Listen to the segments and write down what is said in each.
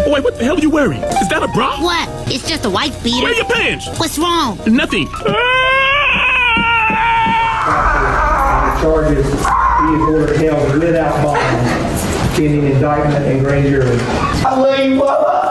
Oh, wait, what the hell are you wearing? Is that a bra? What? It's just a wife beater. Where are your pants? What's wrong? Nothing. The charges, he is ordered held without bond, pending indictment and grand jury. I love you, Bubba.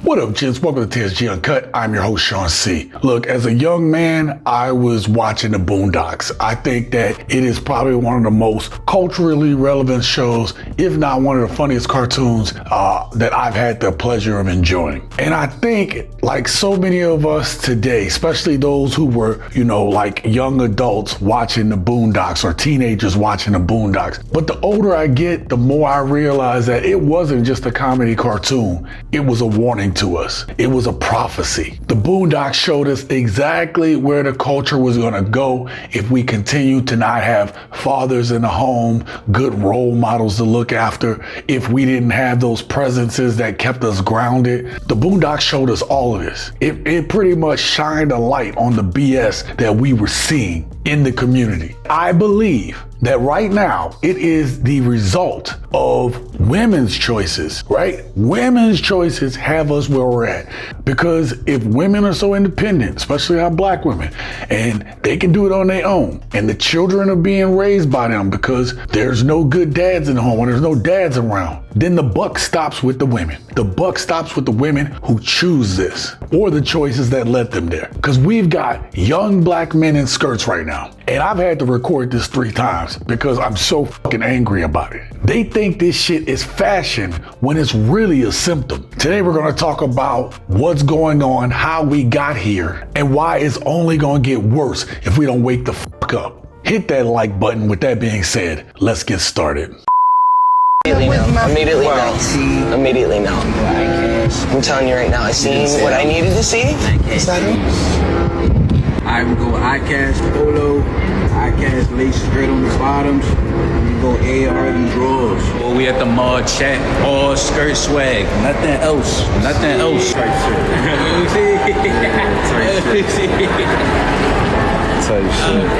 What up, gents? Welcome to TSG Uncut. I'm your host, Sean C. Look, as a young man, I was watching the Boondocks. I think that it is probably one of the most culturally relevant shows, if not one of the funniest cartoons that I've had the pleasure of enjoying. And I think, like so many of us today, especially those who were, like young adults watching the Boondocks or teenagers watching the Boondocks. But the older I get, the more I realize that it wasn't just a comedy cartoon. It was a warning to us. It was a prophecy. The Boondocks showed us exactly where the culture was going to go if we continue to not have fathers in the home, good role models to look after, if we didn't have those presences that kept us grounded. The Boondocks showed us all of this. It pretty much shined a light on the BS that we were seeing in the community. I believe that right now it is the result of women's choices, right? Women's choices have us where we're at. Because if women are so independent, especially our black women, and they can do it on their own, and the children are being raised by them because there's no good dads in the home, and there's no dads around, then the buck stops with the women. The buck stops with the women who choose this, or the choices that led them there. Because we've got young black men in skirts right now. And I've had to record this 3 times because I'm so fucking angry about it. They think this shit is fashion when it's really a symptom. Today we're gonna talk about what's going on, how we got here, and why it's only gonna get worse if we don't wake the fuck up. Hit that like button. With that being said, let's get started. Immediately no. I'm telling you right now, I seen what I needed to see. Alright, we go eye-cast polo, eye-cast lace straight on the bottoms, we go AR and drawers. Well, we at the mall chat, all skirt swag, nothing else. Type shit.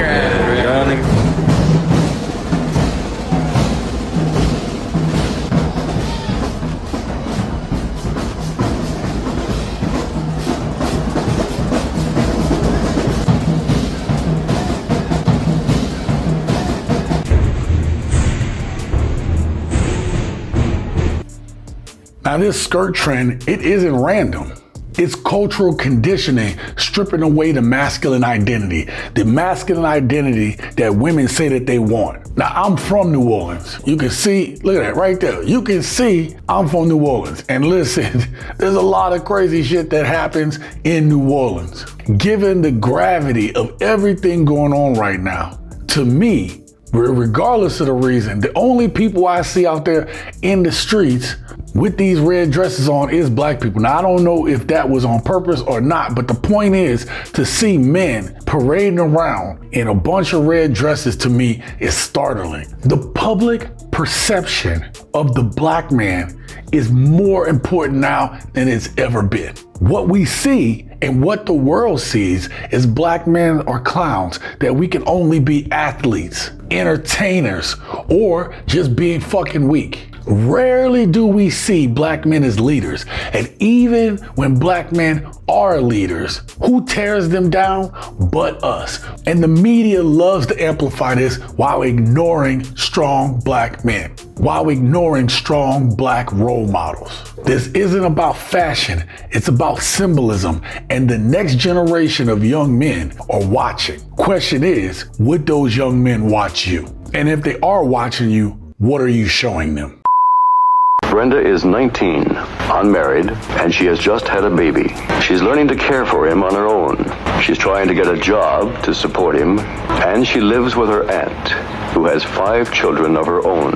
Now this skirt trend, it isn't random. It's cultural conditioning stripping away the masculine identity that women say that they want. Now I'm from New Orleans. You can see, look at that right there. You can see I'm from New Orleans. And listen, there's a lot of crazy shit that happens in New Orleans. Given the gravity of everything going on right now, to me, regardless of the reason, the only people I see out there in the streets with these red dresses on is black people. Now, I don't know if that was on purpose or not, but the point is to see men parading around in a bunch of red dresses, to me, is startling. The public perception of the black man is more important now than it's ever been. What we see and what the world sees is black men are clowns, that we can only be athletes, entertainers, or just being fucking weak. Rarely do we see black men as leaders. And even when black men are leaders, who tears them down but us? And the media loves to amplify this while ignoring strong black men, while ignoring strong black role models. This isn't about fashion, it's about symbolism, and the next generation of young men are watching. Question is, would those young men watch you? And if they are watching you, what are you showing them? Brenda is 19, unmarried, and she has just had a baby. She's learning to care for him on her own. She's trying to get a job to support him, and she lives with her aunt, who has 5 children of her own.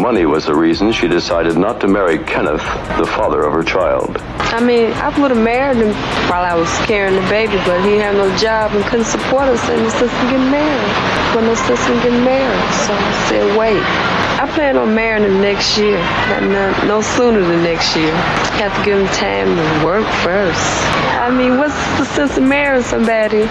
Money was the reason she decided not to marry Kenneth, the father of her child. I mean, I would have married him while I was carrying the baby, but he had no job and couldn't support us, and his sister getting married. Well, no sister getting married, so I said, wait. I plan on marrying him next year. No sooner than next year. Have to give him time to work first. I mean, what's the sense of marrying somebody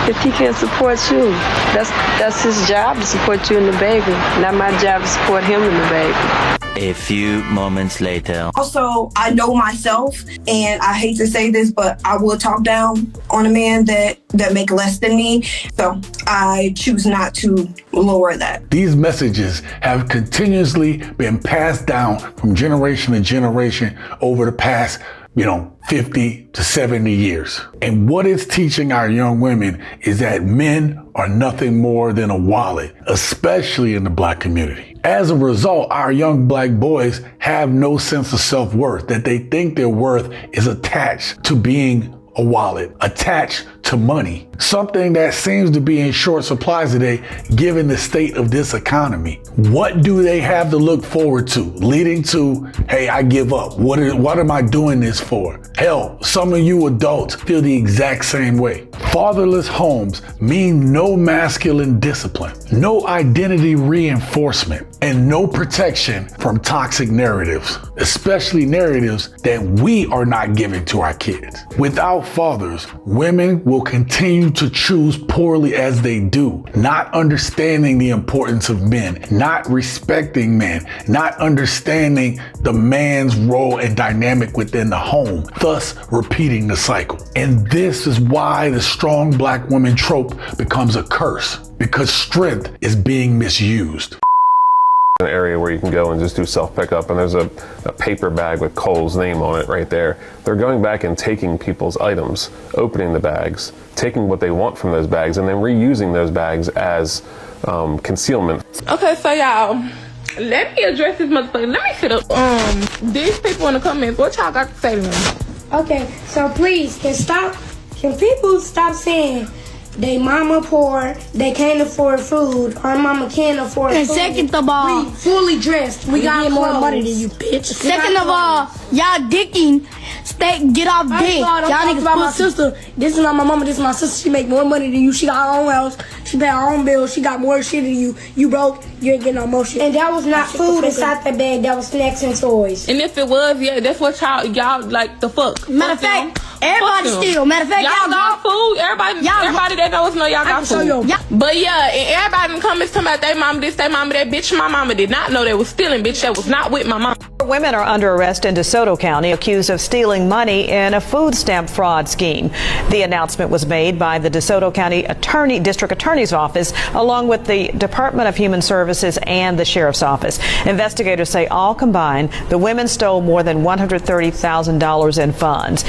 if he can't support you? That's his job to support you and the baby. Not my job to support him and the baby. A few moments later. Also, I know myself, and I hate to say this, but I will talk down on a man that make less than me. So I choose not to lower that. These messages have continuously been passed down from generation to generation over the past 50 to 70 years. And what it's teaching our young women is that men are nothing more than a wallet, especially in the Black community. As a result, our young Black boys have no sense of self-worth, that they think their worth is attached to being a wallet, attached to money, something that seems to be in short supply today, given the state of this economy. What do they have to look forward to, leading to, hey, I give up. What am I doing this for? Hell, some of you adults feel the exact same way. Fatherless homes mean no masculine discipline, no identity reinforcement, and no protection from toxic narratives, especially narratives that we are not giving to our kids. Without fathers, women will continue to choose poorly as they do, not understanding the importance of men, not respecting men, not understanding the man's role and dynamic within the home, thus repeating the cycle. And this is why the strong Black woman trope becomes a curse, because strength is being misused. An area where you can go and just do self-pickup, and there's a paper bag with Cole's name on it right there. They're going back and taking people's items, opening the bags, taking what they want from those bags, and then reusing those bags as concealment. Okay, so y'all, let me address this motherfucker. Let me sit up. These people in the comments, what y'all got to say to them? Okay, so please, can people stop saying they mama poor, they can't afford food, our mama can't afford food. And second of all, we fully dressed, we got more money than you, bitch. Second of all, y'all dicking, get off dick. Y'all niggas about my sister. This is not my mama, this is my sister. She make more money than you. She got her own house. She pay her own bills. She got more shit than you. You broke, you ain't getting no more shit. And that was not food inside that bag. That was snacks and toys. And if it was, yeah, that's what y'all like the fuck. Matter of fact, everybody steal. Matter of fact, y'all got food. Everybody that knows know y'all got food. But yeah, and everybody in the comments talking about they mama this, they mama that. Bitch, my mama did not know they was stealing. Bitch, that was not with my mama. Women are under arrest in DeSoto County, accused of stealing money in a food stamp fraud scheme. The announcement was made by the DeSoto County District Attorney's Office, along with the Department of Human Services and the Sheriff's Office. Investigators say all combined, the women stole more than $130,000 in funds.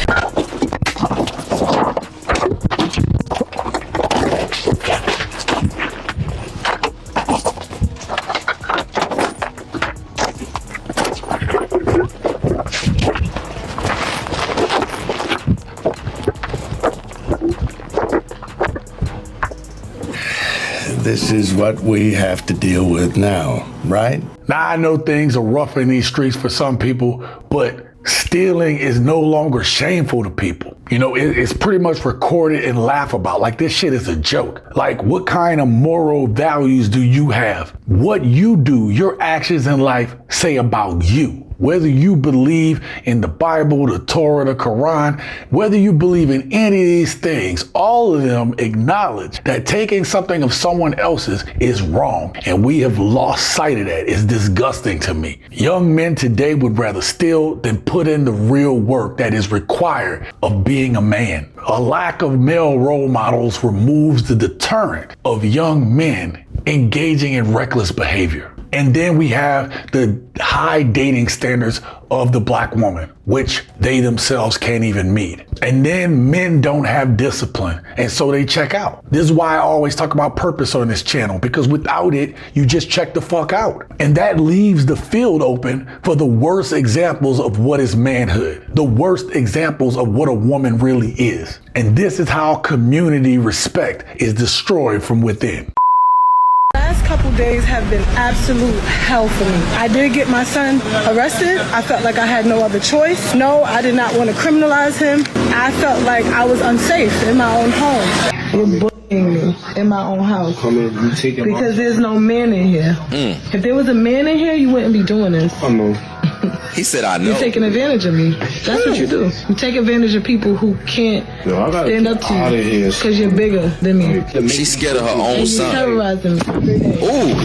This is what we have to deal with now, right? Now, I know things are rough in these streets for some people, but stealing is no longer shameful to people. It's pretty much recorded and laughed about. Like, this shit is a joke. Like, what kind of moral values do you have? What you do, your actions in life say about you. Whether you believe in the Bible, the Torah, the Quran, whether you believe in any of these things, all of them acknowledge that taking something of someone else's is wrong. And we have lost sight of that. It's disgusting to me. Young men today would rather steal than put in the real work that is required of being a man. A lack of male role models removes the deterrent of young men engaging in reckless behavior. And then we have the high dating standards of the Black woman, which they themselves can't even meet. And then men don't have discipline, and so they check out. This is why I always talk about purpose on this channel, because without it, you just check the fuck out. And that leaves the field open for the worst examples of what is manhood, the worst examples of what a woman really is. And this is how community respect is destroyed from within. Last couple days have been absolute hell for me. I did get my son arrested. I felt like I had no other choice. No, I did not want to criminalize him. I felt like I was unsafe in my own home. me in my own house. Because there's no man in here. If there was a man in here, you wouldn't be doing this. I know. He said, I know. You're taking advantage of me. That's what you do. You take advantage of people who can't stand up to you because you're bigger than me. She's scared of her own and son. You're terrorizing me. Ooh.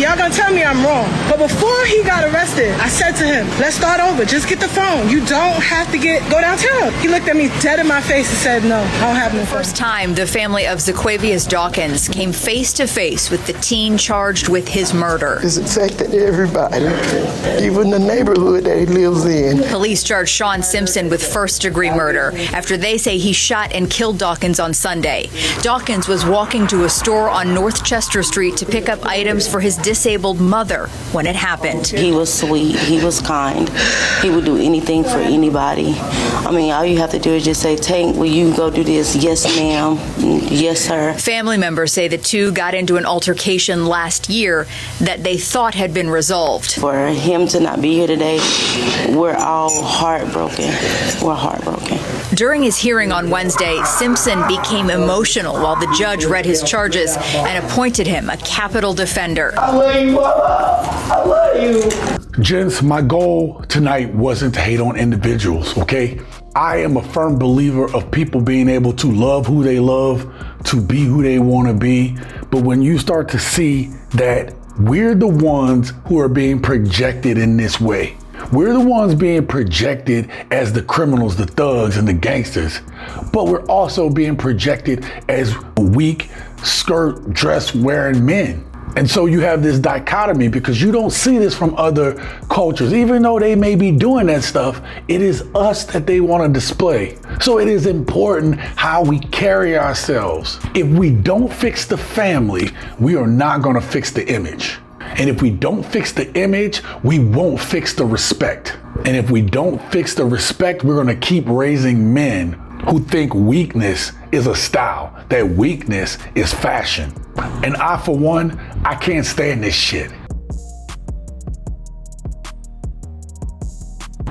Y'all gonna tell me I'm wrong. But before he got arrested, I said to him, let's start over. Just get the phone. You don't have to go downtown. He looked at me dead in my face and said, no, I don't have no phone. First time the family of Zquavius Dawkins came face to face with the teen charged with his murder. It's affected everybody, even the neighborhood that he lives in. Police charged Sean Simpson with first-degree murder after they say he shot and killed Dawkins on Sunday. Dawkins was walking to a store on North Chester Street to pick up items for his disabled mother when it happened. He was sweet. He was kind. He would do anything for anybody. I mean, all you have to do is just say, Tank, will you go do this? Yes, ma'am. Yes, sir. Family members say the two got into an altercation last year that they thought had been resolved. For him to not be here today, we're all heartbroken. We're heartbroken. During his hearing on Wednesday, Simpson became emotional while the judge read his charges and appointed him a capital defender. I love you, Mama. I love you. Gents, my goal tonight wasn't to hate on individuals, okay? I am a firm believer of people being able to love who they love, to be who they want to be. But when you start to see that we're the ones who are being projected in this way, we're the ones being projected as the criminals, the thugs, and the gangsters, but we're also being projected as weak, skirt, dress-wearing men. And so you have this dichotomy because you don't see this from other cultures. Even though they may be doing that stuff, it is us that they want to display. So it is important how we carry ourselves. If we don't fix the family, we are not going to fix the image. And if we don't fix the image, we won't fix the respect. And if we don't fix the respect, we're going to keep raising men who think weakness is a style, that weakness is fashion. And I, for one, I can't stand this shit.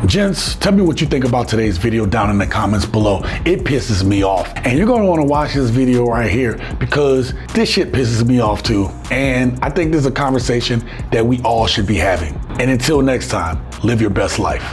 Gents, tell me what you think about today's video down in the comments below. It pisses me off. And you're gonna wanna watch this video right here because this shit pisses me off too. And I think this is a conversation that we all should be having. And until next time, live your best life.